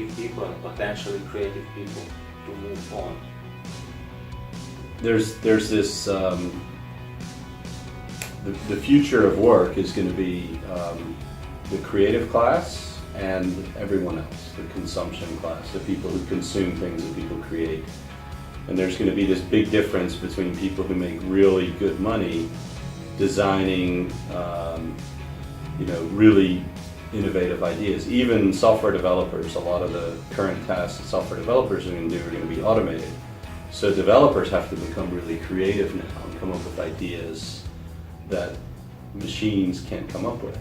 creative people and potentially creative people to move on? There's this, the future of work is going to be the creative class and everyone else, the consumption class, the people who consume things that people create. And there's going to be this big difference between people who make really good money designing, really innovative ideas. Even software developers, a lot of the current tasks that software developers are going to do are going to be automated. So developers have to become really creative now and come up with ideas that machines can't come up with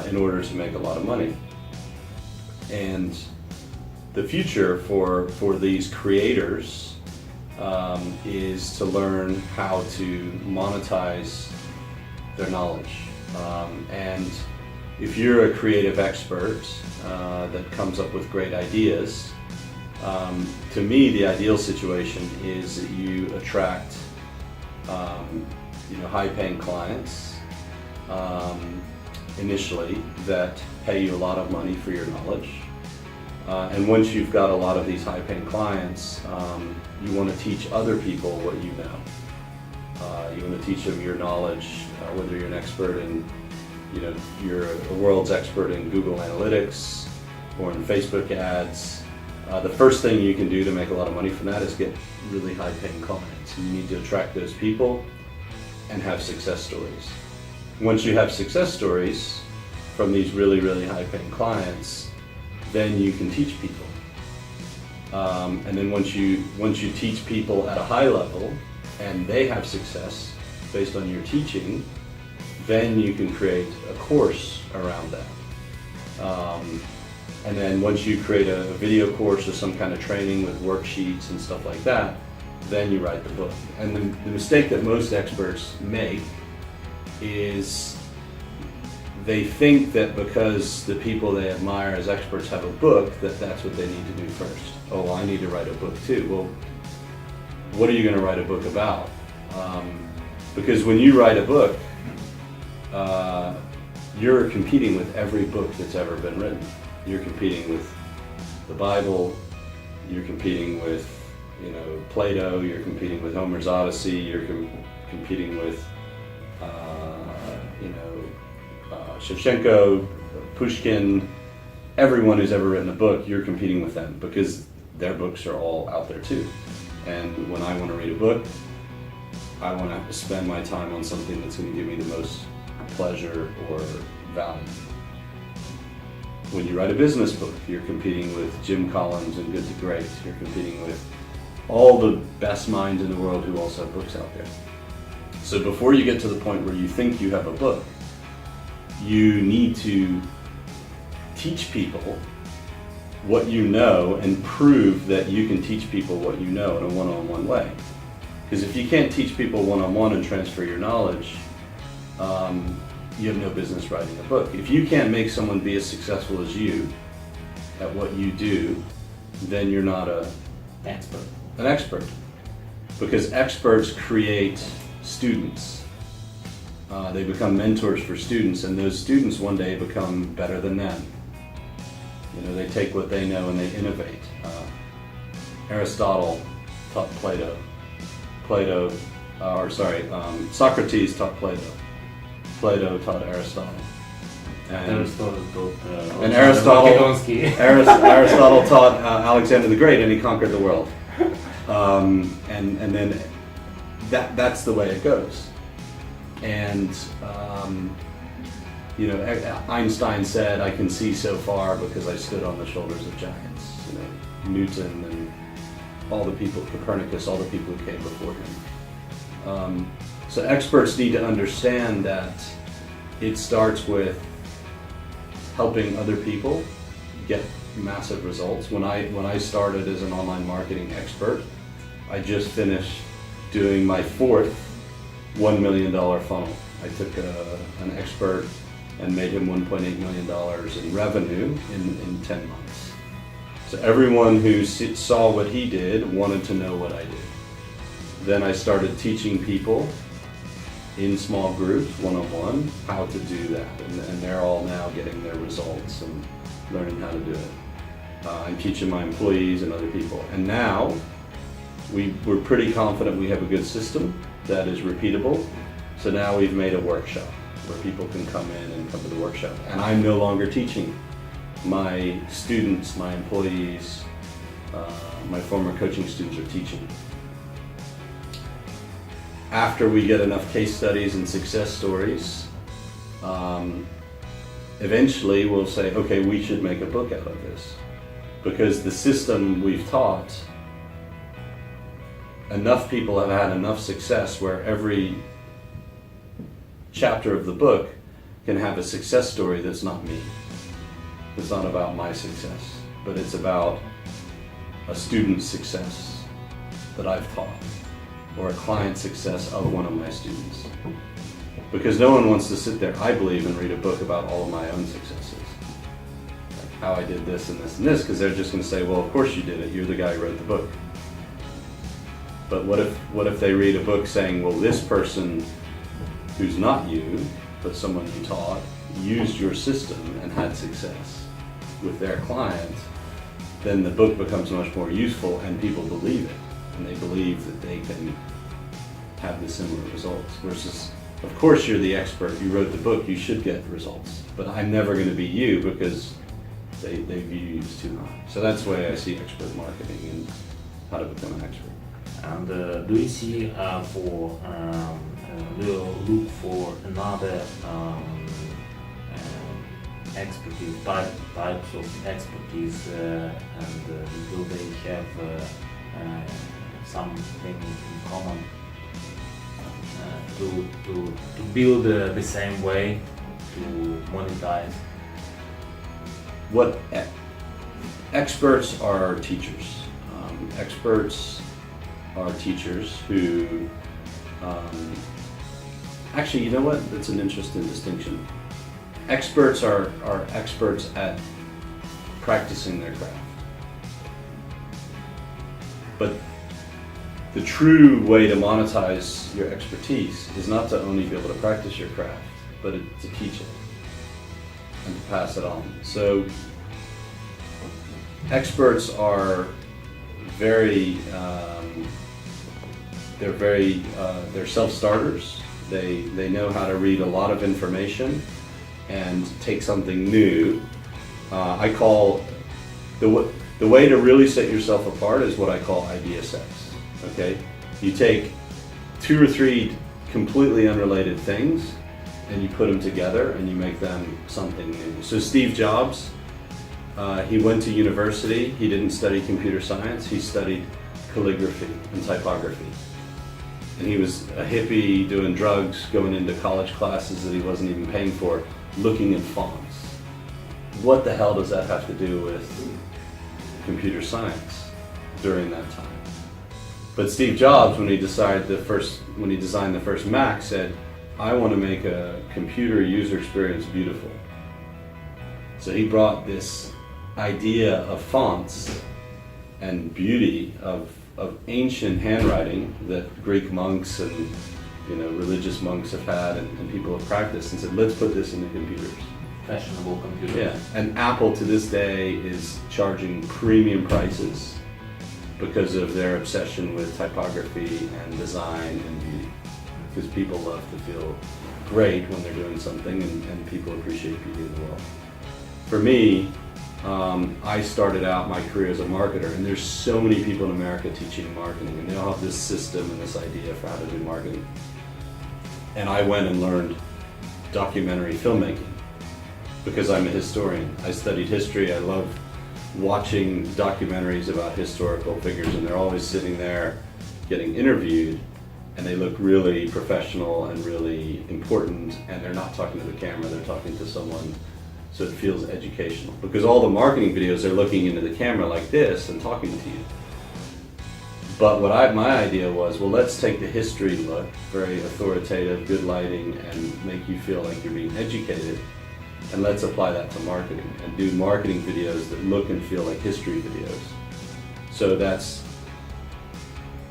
in order to make a lot of money. And the future for these creators is to learn how to monetize their knowledge. And if you're a creative expert that comes up with great ideas, to me the ideal situation is that you attract high-paying clients initially that pay you a lot of money for your knowledge. And once you've got a lot of these high-paying clients, you want to teach other people what you know. You want to teach them your knowledge, whether you're an expert in, you're a world's expert in Google Analytics or in Facebook ads. The first thing you can do to make a lot of money from that is get really high-paying clients. You need to attract those people and have success stories. Once you have success stories from these really, really high-paying clients, then you can teach people. And then once you teach people at a high level and they have success based on your teaching, then you can create a course around that. And then once you create a video course or some kind of training with worksheets and stuff like that, then you write the book. And the mistake that most experts make is they think that because the people they admire as experts have a book, that's what they need to do first. Oh, I need to write a book too. Well, what are you going to write a book about? Because when you write a book, you're competing with every book that's ever been written. You're competing with the Bible, you're competing with Plato, you're competing with Homer's Odyssey, you're competing with Shevchenko, Pushkin, everyone who's ever written a book, you're competing with them because their books are all out there too. And when I want to read a book, I want to spend my time on something that's going to give me the most pleasure or value. When you write a business book, you're competing with Jim Collins and Good to Great. You're competing with all the best minds in the world who also have books out there. So before you get to the point where you think you have a book, you need to teach people what you know and prove that you can teach people what you know in a one-on-one way. Because if you can't teach people one-on-one and transfer your knowledge, you have no business writing a book. If you can't make someone be as successful as you at what you do, then you're not an expert. Because experts create students. They become mentors for students, and those students one day become better than them. They take what they know and they innovate. Aristotle taught Plato. Socrates taught Plato. Plato taught Aristotle. And Aristotle taught Alexander the Great, and he conquered the world. And then that's the way it goes. And Einstein said, "I can see so far because I stood on the shoulders of giants." Newton and all the people, Copernicus, all the people who came before him. So experts need to understand that it starts with helping other people get massive results. When I started as an online marketing expert, I just finished doing my fourth $1 million funnel. I took an expert and made him $1.8 million in revenue in 10 months. So everyone who saw what he did wanted to know what I did. Then I started teaching people in small groups, one-on-one, how to do that. And they're all now getting their results and learning how to do it. I'm teaching my employees and other people. And now we're pretty confident we have a good system that is repeatable. So now we've made a workshop where people can come in and come to the workshop. And I'm no longer teaching. My students, my employees, my former coaching students are teaching. After we get enough case studies and success stories, eventually we'll say, okay, we should make a book out of this. Because the system we've taught, enough people have had enough success where every chapter of the book can have a success story that's not me. It's not about my success, but it's about a student's success that I've taught, or a client success of one of my students. Because no one wants to sit there, I believe, and read a book about all of my own successes. Like how I did this and this and this, because they're just going to say, well, of course you did it, you're the guy who wrote the book. But what if they read a book saying, well, this person who's not you, but someone you taught, used your system and had success with their client, then the book becomes much more useful and people believe it. And they believe that they can have the similar results. Versus, of course you're the expert, you wrote the book, you should get results. But I'm never going to be you because they view you as too high. So that's the way I see expert marketing and how to become an expert. And do you see will look for another expertise, types of expertise, and will they have something in common to build the same way to monetize? What experts are teachers. Experts are teachers who, actually, you know what? That's an interesting distinction. Experts are experts at practicing their craft. But the true way to monetize your expertise is not to only be able to practice your craft, but to teach it and to pass it on. So experts are they're self-starters. They know how to read a lot of information and take something new. I call the way to really set yourself apart is what I call idea sets. Okay, you take 2 or 3 completely unrelated things and you put them together and you make them something new. So Steve Jobs, he went to university. He didn't study computer science. He studied calligraphy and typography. And he was a hippie doing drugs, going into college classes that he wasn't even paying for, looking at fonts. What the hell does that have to do with computer science during that time? But Steve Jobs, when he designed the first Mac, said, I want to make a computer user experience beautiful. So he brought this idea of fonts and beauty of ancient handwriting that Greek monks and religious monks have had and people have practiced, and said, let's put this into computers. Fashionable computers. Yeah, and Apple to this day is charging premium prices because of their obsession with typography and design and beauty. Because people love to feel great when they're doing something, and people appreciate beauty as well. For me, I started out my career as a marketer, and there's so many people in America teaching marketing, and they all have this system and this idea for how to do marketing. And I went and learned documentary filmmaking because I'm a historian. I studied history. I love watching documentaries about historical figures, and they're always sitting there getting interviewed, and they look really professional and really important, and they're not talking to the camera, they're talking to someone, so it feels educational. Because all the marketing videos, they're looking into the camera like this and talking to you. But my idea was, well, let's take the history look, very authoritative, good lighting, and make you feel like you're being educated, and let's apply that to marketing and do marketing videos that look and feel like history videos. So that's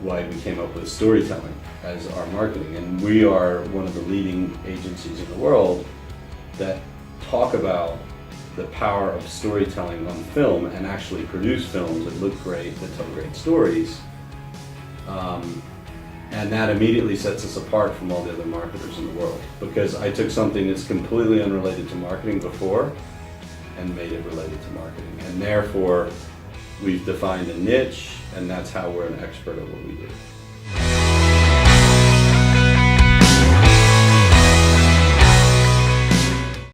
why we came up with storytelling as our marketing, and we are one of the leading agencies in the world that talk about the power of storytelling on film and actually produce films that look great, that tell great stories. And that immediately sets us apart from all the other marketers in the world, because I took something that's completely unrelated to marketing before and made it related to marketing. And therefore, we've defined a niche, and that's how we're an expert at what we do.